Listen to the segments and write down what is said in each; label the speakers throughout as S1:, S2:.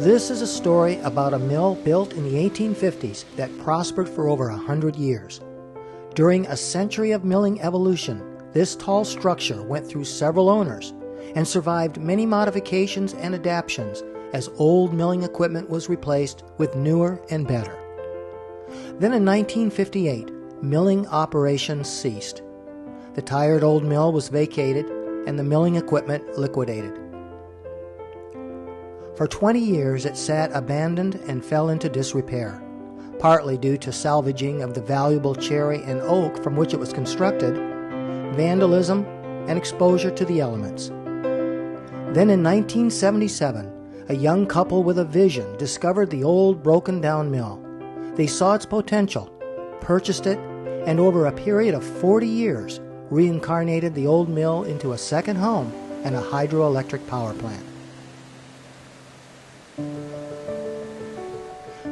S1: This is a story about a mill built in the 1850s that prospered for over 100 years. During a century of milling evolution, this tall structure went through several owners and survived many modifications and adaptations as old milling equipment was replaced with newer and better. Then in 1958, milling operations ceased. The tired old mill was vacated and the milling equipment liquidated. For 20 years it sat abandoned and fell into disrepair, partly due to salvaging of the valuable cherry and oak from which it was constructed, vandalism, and exposure to the elements. Then in 1977, a young couple with a vision discovered the old broken-down mill. They saw its potential, purchased it, and over a period of 40 years, reincarnated the old mill into a second home and a hydroelectric power plant.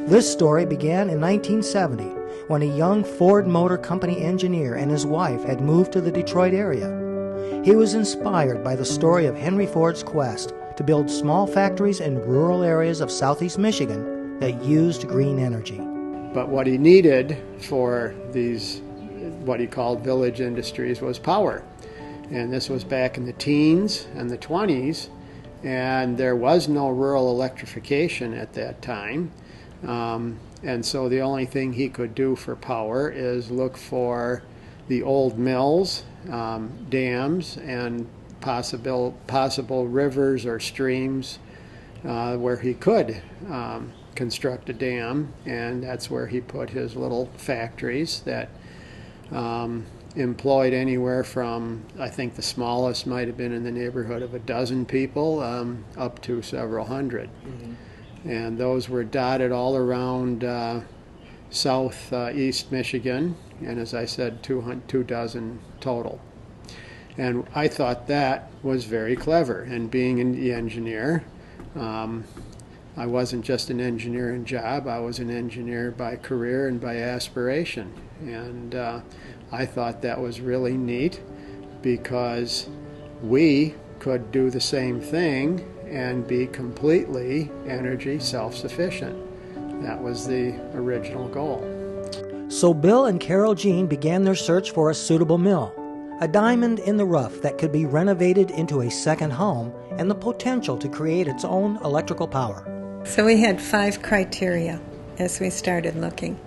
S1: This story began in 1970 when a young Ford Motor Company engineer and his wife had moved to the Detroit area. He was inspired by the story of Henry Ford's quest to build small factories in rural areas of southeast Michigan that used green energy.
S2: But what he needed for these, what he called village industries, was power. And this was back in the teens and the 20s, and there was no rural electrification at that time. And so the only thing he could do for power is look for the old mills, dams, and possible rivers or streams where he could construct a dam, and that's where he put his little factories that employed anywhere from, I think the smallest might have been in the neighborhood of a dozen people up to several hundred. Mm-hmm. And those were dotted all around southeast Michigan, and as I said, 2 dozen total. And I thought that was very clever. And being an engineer, I wasn't just an engineer in job, I was an engineer by career and by aspiration. And I thought that was really neat because we could do the same thing and be completely energy self-sufficient. That was the original goal.
S1: So Bill and Carol Jean began their search for a suitable mill, a diamond in the rough that could be renovated into a second home and the potential to create its own electrical power.
S3: So we had 5 criteria as we started looking.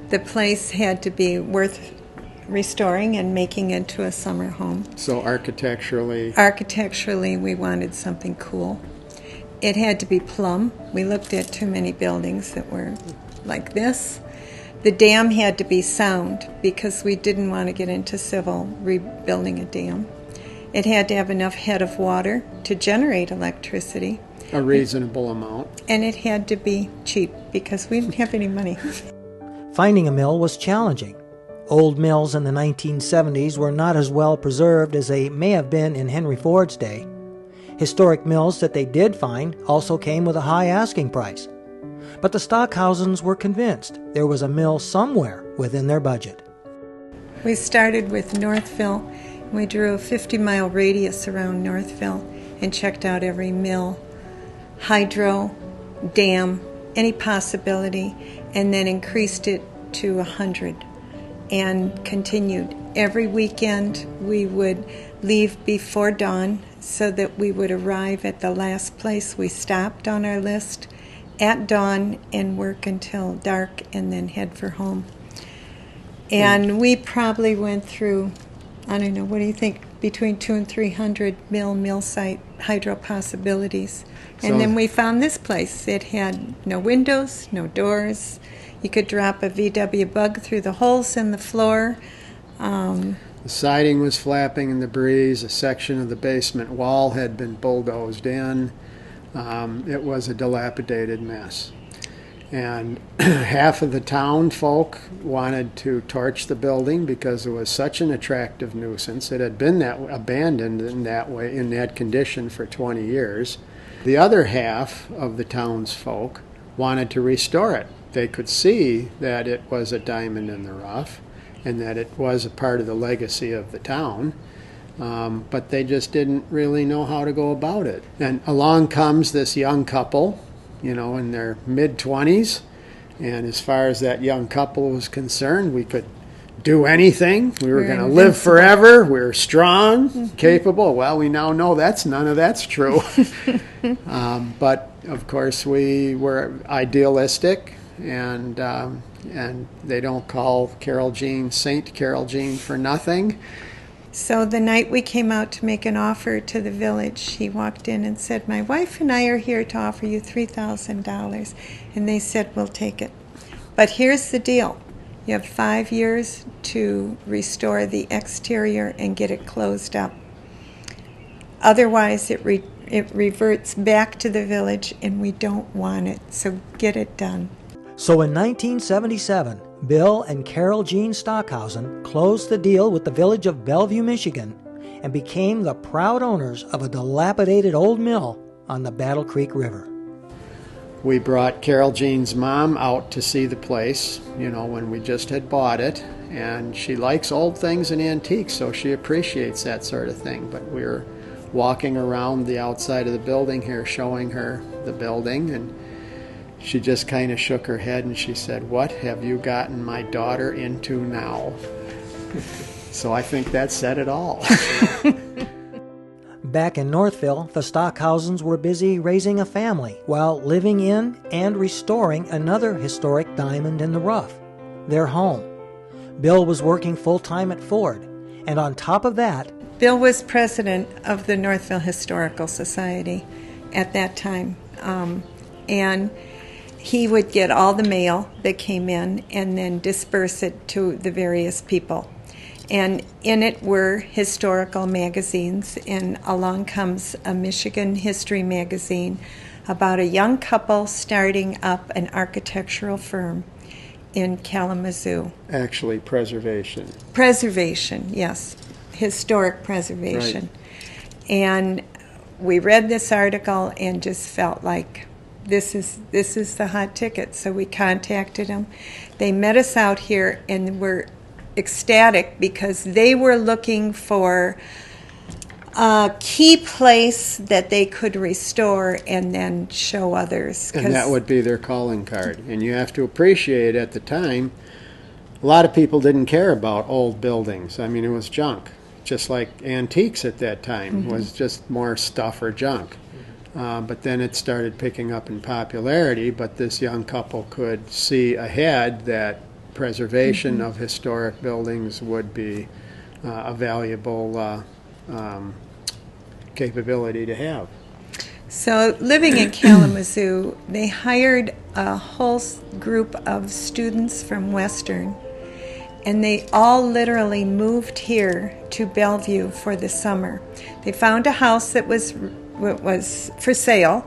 S3: The place had to be worth restoring and making into a summer home.
S2: So architecturally,
S3: we wanted something cool. It had to be plumb. We looked at too many buildings that were like this. The dam had to be sound because we didn't want to get into civil rebuilding a dam. It had to have enough head of water to generate electricity.
S2: A reasonable amount.
S3: And it had to be cheap because we didn't have any money.
S1: Finding a mill was challenging. Old mills in the 1970s were not as well preserved as they may have been in Henry Ford's day. Historic mills that they did find also came with a high asking price. But the Stockhausens were convinced there was a mill somewhere within their budget.
S3: We started with Northville. We drew a 50-mile radius around Northville and checked out every mill, hydro, dam, any possibility, and then increased it to 100. And continued. Every weekend we would leave before dawn so that we would arrive at the last place we stopped on our list at dawn and work until dark and then head for home. And we probably went through, I don't know, what do you think, between 200 and 300 mill site hydro possibilities. And then we found this place. It had no windows, no doors. You could drop a VW bug through the holes in the floor.
S2: The siding was flapping in the breeze. A section of the basement wall had been bulldozed in. It was a dilapidated mess. And half of the town folk wanted to torch the building because it was such an attractive nuisance. It had been abandoned in that way, in that condition for 20 years. The other half of the townsfolk wanted to restore it. They could see that it was a diamond in the rough and that it was a part of the legacy of the town, but they just didn't really know how to go about it. And along comes this young couple in their mid-20s. And as far as that young couple was concerned, we could do anything. We were going to live forever. We were strong, capable. Well, we now know none of that's true. But of course, we were idealistic, and they don't call Saint Carol Jean for nothing.
S3: So the night we came out to make an offer to the village, he walked in and said, "My wife and I are here to offer you $3,000. And they said, "We'll take it. But here's the deal. You have 5 years to restore the exterior and get it closed up. Otherwise, it reverts back to the village, and we don't want it. So get it done."
S1: So in 1977, Bill and Carol Jean Stockhausen closed the deal with the village of Bellevue, Michigan, and became the proud owners of a dilapidated old mill on the Battle Creek River.
S2: We brought Carol Jean's mom out to see the place, when we just had bought it, and she likes old things and antiques, so she appreciates that sort of thing. But we were walking around the outside of the building here, showing her the building, and she just kind of shook her head and she said, "What have you gotten my daughter into now?" So I think that said it all.
S1: Back in Northville, the Stockhausens were busy raising a family while living in and restoring another historic diamond in the rough, their home. Bill was working full-time at Ford, and on top of that,
S3: Bill was president of the Northville Historical Society at that time, and he would get all the mail that came in and then disperse it to the various people. And in it were historical magazines, and along comes a Michigan history magazine about a young couple starting up an architectural firm in Kalamazoo.
S2: Actually, preservation.
S3: Preservation, yes. Historic preservation.
S2: Right.
S3: And we read this article and just felt like this is the hot ticket. So we contacted them. They met us out here and were ecstatic because they were looking for a key place that they could restore and then show others.
S2: And that would be their calling card. And you have to appreciate at the time, a lot of people didn't care about old buildings. I mean, it was junk. Just like antiques at that time was just more stuff or junk. But then it started picking up in popularity, but this young couple could see ahead that preservation of historic buildings would be a valuable capability to have.
S3: So living in Kalamazoo, they hired a whole group of students from Western, and they all literally moved here to Bellevue for the summer. They found a house that was for sale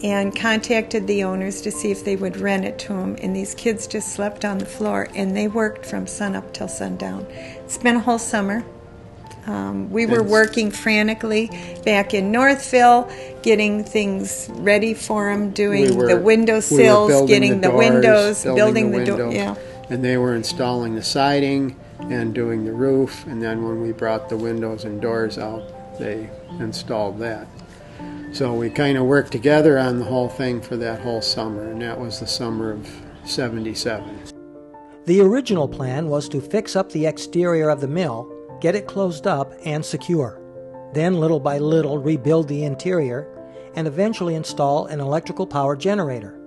S3: and contacted the owners to see if they would rent it to them, and these kids just slept on the floor, and they worked from sunup till sundown. It's been a whole summer. We were working frantically back in Northville, getting things ready for them, doing the windowsills, getting the windows, building the door. Yeah.
S2: And they were installing the siding and doing the roof, and then when we brought the windows and doors out, they installed that. So we kind of worked together on the whole thing for that whole summer, and that was the summer of '77.
S1: the original plan was to fix up the exterior of the mill, get it closed up and secure. Then, little by little, rebuild the interior, and eventually install an electrical power generator.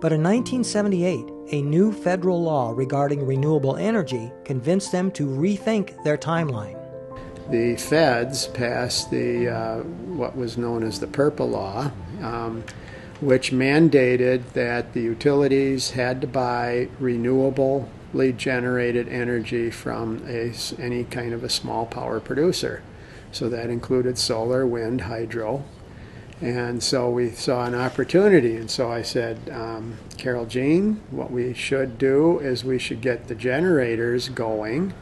S1: But in 1978, a new federal law regarding renewable energy convinced them to rethink their timeline.
S2: The feds passed the what was known as the PURPA law, which mandated that the utilities had to buy renewably generated energy from any kind of a small power producer. So that included solar, wind, hydro. And so we saw an opportunity, and so I said, Carol Jean, what we should do is we should get the generators going,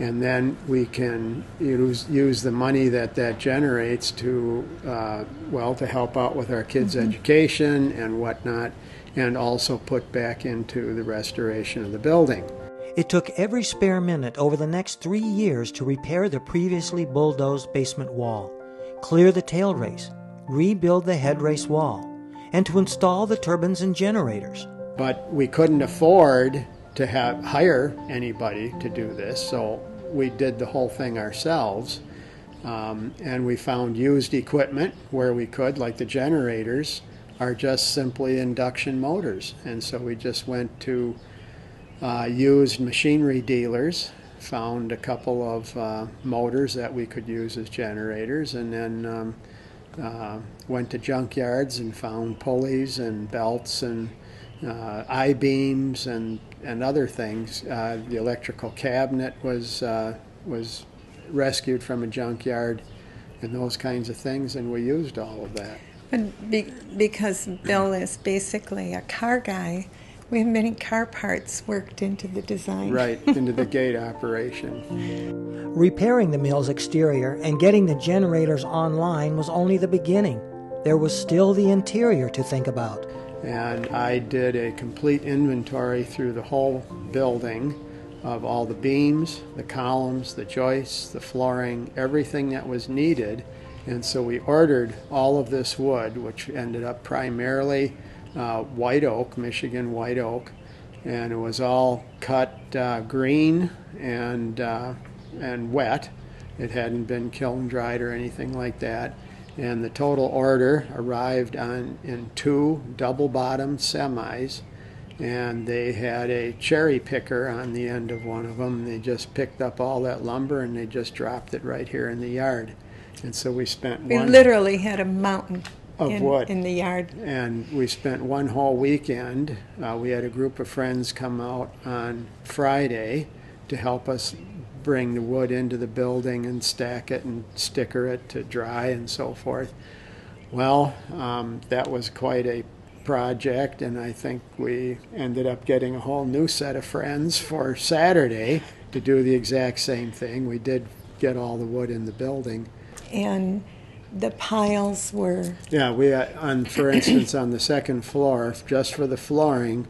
S2: and then we can use the money that generates to, to help out with our kids' education and whatnot, and also put back into the restoration of the building.
S1: It took every spare minute over the next 3 years to repair the previously bulldozed basement wall, clear the tail race, rebuild the head race wall, and to install the turbines and generators.
S2: But we couldn't afford to hire anybody to do this, so we did the whole thing ourselves. And we found used equipment where we could, like the generators are just simply induction motors. And so we just went to used machinery dealers, found a couple of motors that we could use as generators, and then went to junkyards and found pulleys and belts and I-beams and other things. The electrical cabinet was rescued from a junkyard and those kinds of things, and we used all of that.
S3: And because Bill is basically a car guy, we have many car parts worked into the design.
S2: Right, into the gate operation.
S1: Repairing the mill's exterior and getting the generators online was only the beginning. There was still the interior to think about.
S2: And I did a complete inventory through the whole building of all the beams, the columns, the joists, the flooring, everything that was needed. And so we ordered all of this wood, which ended up primarily white oak, Michigan white oak, and it was all cut green and wet. It hadn't been kiln dried or anything like that. And the total order arrived in 2 double-bottomed semis, and they had a cherry picker on the end of one of them. They just picked up all that lumber and they just dropped it right here in the yard. And so we
S3: literally had a mountain
S2: of wood
S3: in the yard.
S2: And we spent one whole weekend. We had a group of friends come out on Friday to help us bring the wood into the building and stack it and sticker it to dry and so forth. Well, that was quite a project, and I think we ended up getting a whole new set of friends for Saturday to do the exact same thing. We did get all the wood in the building.
S3: And the piles were...
S2: Yeah, we had, for instance, on the second floor, just for the flooring,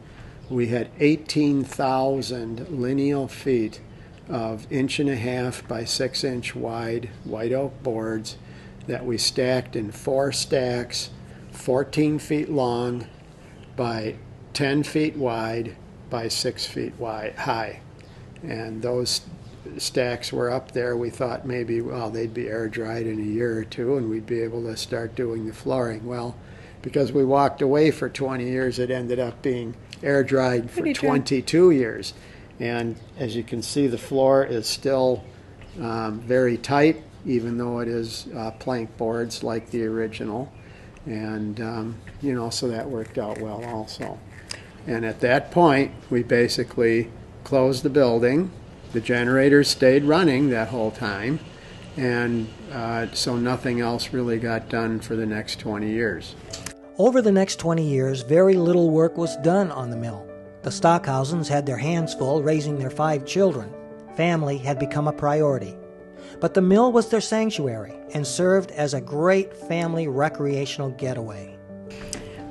S2: we had 18,000 lineal feet of 1.5 by 6 inch wide white oak boards that we stacked in 4 stacks, 14 feet long by 10 feet wide by 6 feet high. And those stacks were up there. We thought maybe, well, they'd be air dried in a year or two and we'd be able to start doing the flooring. Well, because we walked away for 20 years, it ended up being air dried for 22 years. And as you can see, the floor is still very tight, even though it is plank boards like the original. And, so that worked out well also. And at that point, we basically closed the building. The generators stayed running that whole time. And so nothing else really got done for the next 20 years.
S1: Over the next 20 years, very little work was done on the mill. The Stockhausens had their hands full raising their 5 children. Family had become a priority. But the mill was their sanctuary and served as a great family recreational getaway.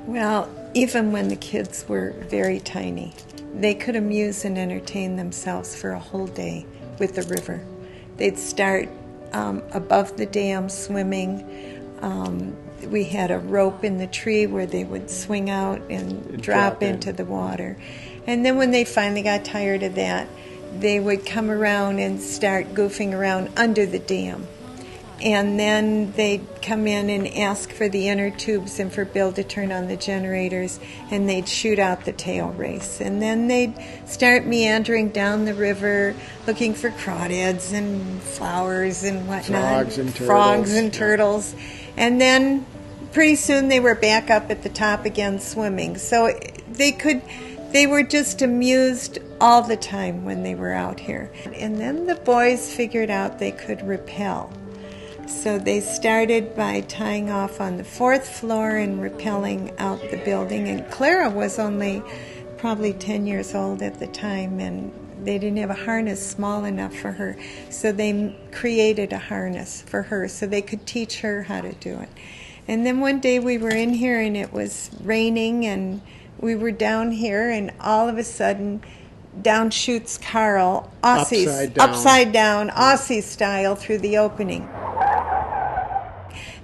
S3: Well, even when the kids were very tiny, they could amuse and entertain themselves for a whole day with the river. They'd start above the dam swimming. We had a rope in the tree where they would swing out and drop into the water. And then when they finally got tired of that, they would come around and start goofing around under the dam. And then they'd come in and ask for the inner tubes and for Bill to turn on the generators, and they'd shoot out the tail race. And then they'd start meandering down the river looking for crawdads and flowers and whatnot.
S2: Frogs and
S3: turtles. And then pretty soon they were back up at the top again swimming. So they were just amused all the time when they were out here. And then the boys figured out they could rappel. So they started by tying off on the 4th floor and rappelling out the building. And Clara was only probably 10 years old at the time, and they didn't have a harness small enough for her. So they created a harness for her so they could teach her how to do it. And then one day we were in here and it was raining and we were down here, and all of a sudden down shoots Carl, upside down, Aussie style through the opening.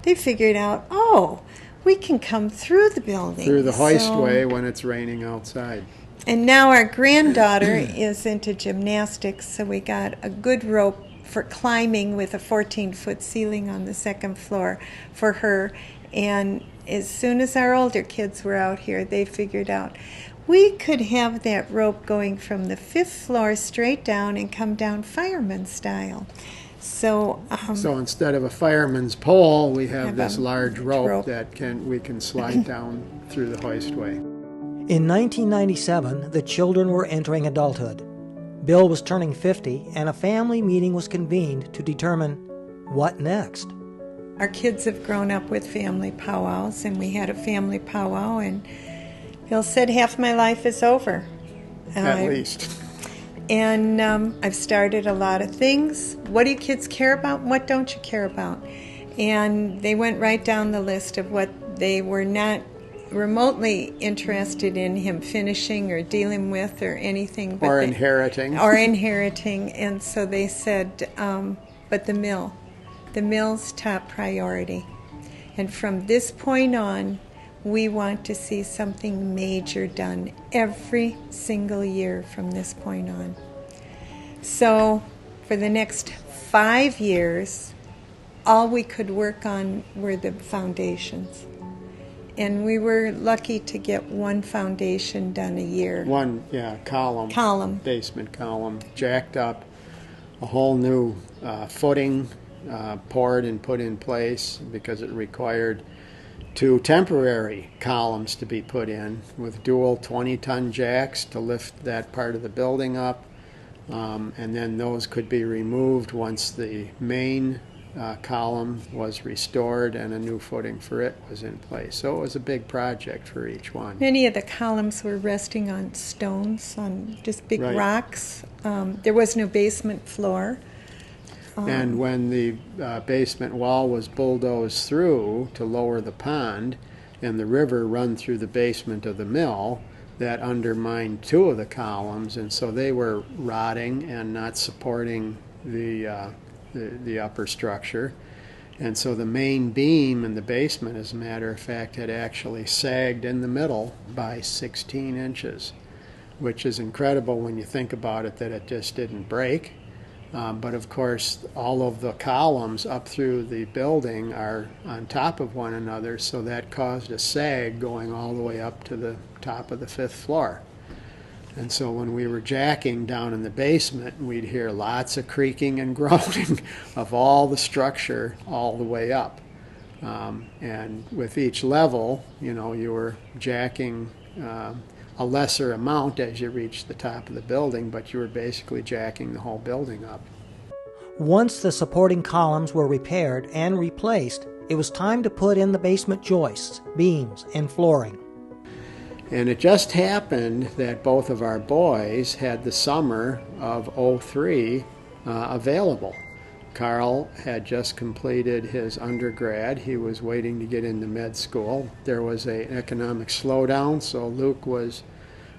S3: They figured out, we can come through the building.
S2: Through the hoistway when it's raining outside.
S3: And now our granddaughter is into gymnastics, so we got a good rope for climbing with a 14-foot ceiling on the second floor for her. And as soon as our older kids were out here, they figured out we could have that rope going from the 5th floor straight down and come down fireman style. So
S2: instead of a fireman's pole, we have this
S3: a
S2: large rope that we can slide down through the hoistway.
S1: In 1997, the children were entering adulthood. Bill was turning 50, and a family meeting was convened to determine what next.
S3: Our kids have grown up with family powwows, and we had a family powwow, and Bill said, half my life is over.
S2: At least.
S3: And I've started a lot of things. What do you kids care about? What don't you care about? And they went right down the list of what they were not remotely interested in him finishing or dealing with or anything.
S2: Or inheriting.
S3: Or inheriting. And so they said, but the mill's top priority. And from this point on, we want to see something major done every single year from this point on. So for the next 5 years, all we could work on were the foundations. And we were lucky to get one foundation done a year.
S2: Column. Basement column, jacked up, a whole new footing poured and put in place because it required 2 temporary columns to be put in with dual 20-ton jacks to lift that part of the building up. And then those could be removed once the main column was restored and a new footing for it was in place. So it was a big project for each one.
S3: Many of the columns were resting on stones, on just big rocks. There was no basement floor.
S2: And when the basement wall was bulldozed through to lower the pond and the river run through the basement of the mill, that undermined 2 of the columns, and so they were rotting and not supporting the upper structure. And so the main beam in the basement, as a matter of fact, had actually sagged in the middle by 16 inches, which is incredible when you think about it, that it just didn't break. But of course, all of the columns up through the building are on top of one another, so that caused a sag going all the way up to the top of the 5th floor. And so when we were jacking down in the basement, we'd hear lots of creaking and groaning of all the structure all the way up. And with each level, you were jacking a lesser amount as you reached the top of the building, but you were basically jacking the whole building up.
S1: Once the supporting columns were repaired and replaced, it was time to put in the basement joists, beams, and flooring.
S2: And it just happened that both of our boys had the summer of '03 available. Carl had just completed his undergrad. He was waiting to get into med school. There was an economic slowdown, so Luke was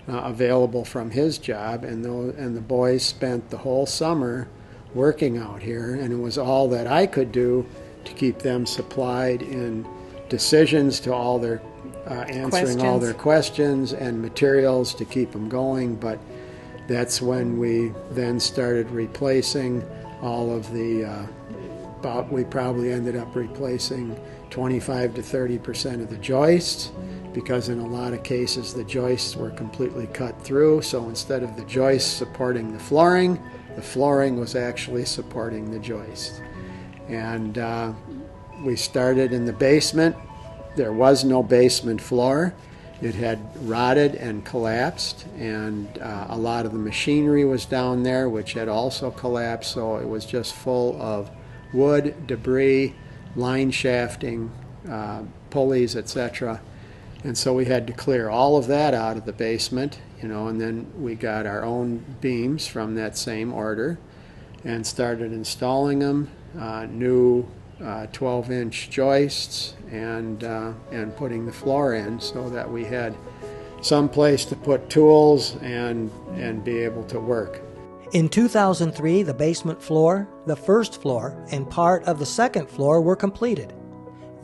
S2: available from his job, and the boys spent the whole summer working out here, and it was all that I could do to keep them supplied in decisions to all their answering all their questions and materials to keep them going. But that's when we then started replacing all of the we probably ended up replacing 25 to 30% of the joists, because in a lot of cases the joists were completely cut through. So instead of the joists supporting the flooring was actually supporting the joists. And we started in the basement. There was no basement floor. It had rotted and collapsed, and a lot of the machinery was down there, which had also collapsed, so it was just full of wood, debris, line shafting, pulleys, etc. And so we had to clear all of that out of the basement, and then we got our own beams from that same order and started installing them, new 12-inch joists, and putting the floor in so that we had some place to put tools and be able to work.
S1: In 2003, the basement floor, the first floor, and part of the second floor were completed.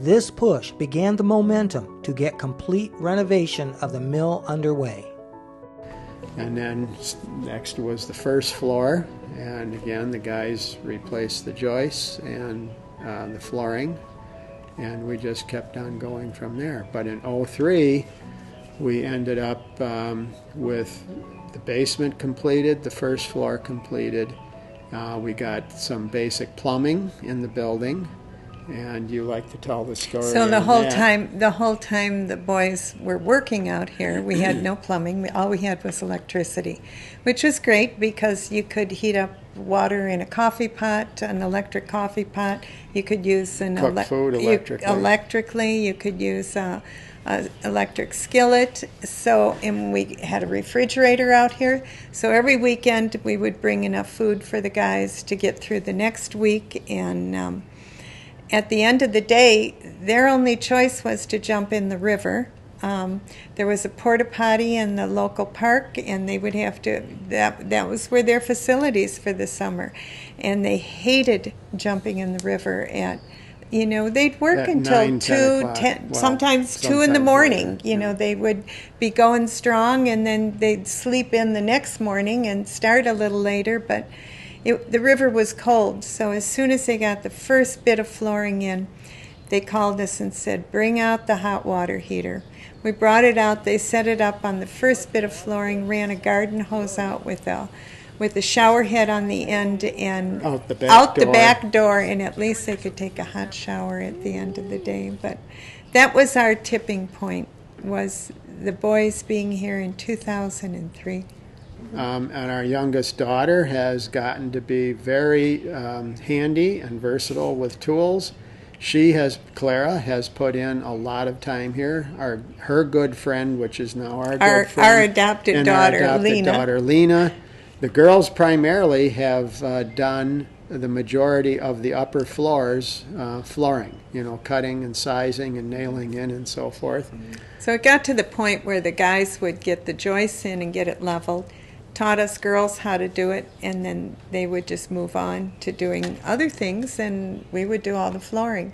S1: This push began the momentum to get complete renovation of the mill underway.
S2: And then next was the first floor, and again the guys replaced the joists and the flooring, and we just kept on going from there. But in '03 we ended up with the basement completed, the first floor completed. We got some basic plumbing in the building, and you like to tell the story.
S3: So the whole time the boys were working out here, we had no plumbing. All we had was electricity, which was great because you could heat up water in a coffee pot, an electric coffee pot. You could use
S2: cook food electrically.
S3: You could use a electric skillet. So, and we had a refrigerator out here. So every weekend we would bring enough food for the guys to get through the next week. And at the end of the day, their only choice was to jump in the river. There was a porta potty in the local park, and they would have to, that was where their facilities for the summer. And they hated jumping in the river they'd work until
S2: 9,
S3: 2, 10, sometimes 2 in the morning. They would be going strong, and then they'd sleep in the next morning and start a little later, but the river was cold, so as soon as they got the first bit of flooring in, they called us and said, bring out the hot water heater. We brought it out, they set it up on the first bit of flooring, ran a garden hose out with a shower head on the end and
S2: out the back
S3: door, and at least they could take a hot shower at the end of the day. But that was our tipping point, was the boys being here in 2003.
S2: And our youngest daughter has gotten to be very handy and versatile with tools. Clara has put in a lot of time here. Her good friend, which is now our good friend,
S3: our adopted daughter,
S2: Lena. The girls primarily have done the majority of the upper floors flooring, cutting and sizing and nailing in and so forth.
S3: So it got to the point where the guys would get the joists in and get it leveled, taught us girls how to do it, and then they would just move on to doing other things, and we would do all the flooring.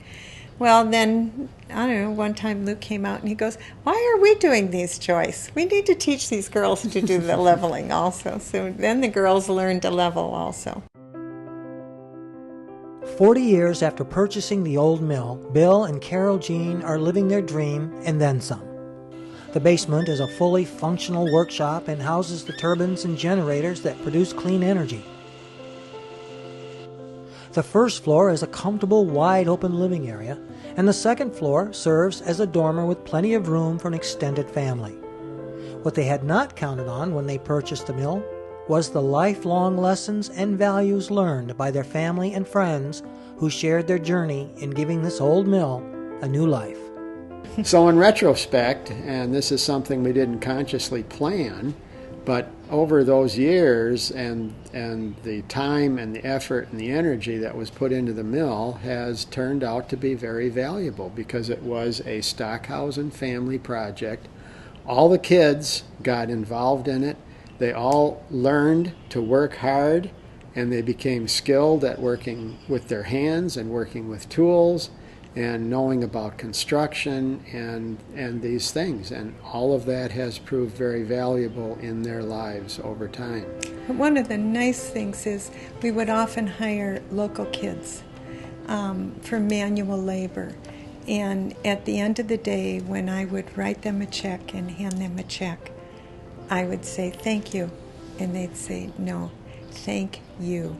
S3: Well, then, I don't know, one time Luke came out and he goes, why are we doing these joists? We need to teach these girls to do the leveling also. So then the girls learned to level also.
S1: 40 years after purchasing the old mill, Bill and Carol Jean are living their dream and then some. The basement is a fully functional workshop and houses the turbines and generators that produce clean energy. The first floor is a comfortable, wide-open living area, and the second floor serves as a dormer with plenty of room for an extended family. What they had not counted on when they purchased the mill was the lifelong lessons and values learned by their family and friends who shared their journey in giving this old mill a new life.
S2: So in retrospect, and this is something we didn't consciously plan, but over those years and the time and the effort and the energy that was put into the mill has turned out to be very valuable because it was a Stockhausen family project. All the kids got involved in it. They all learned to work hard, and they became skilled at working with their hands and working with tools and knowing about construction and these things. And all of that has proved very valuable in their lives over time.
S3: One of the nice things is we would often hire local kids for manual labor. And at the end of the day, when I would write them a check and hand them a check, I would say, thank you. And they'd say, no, thank you.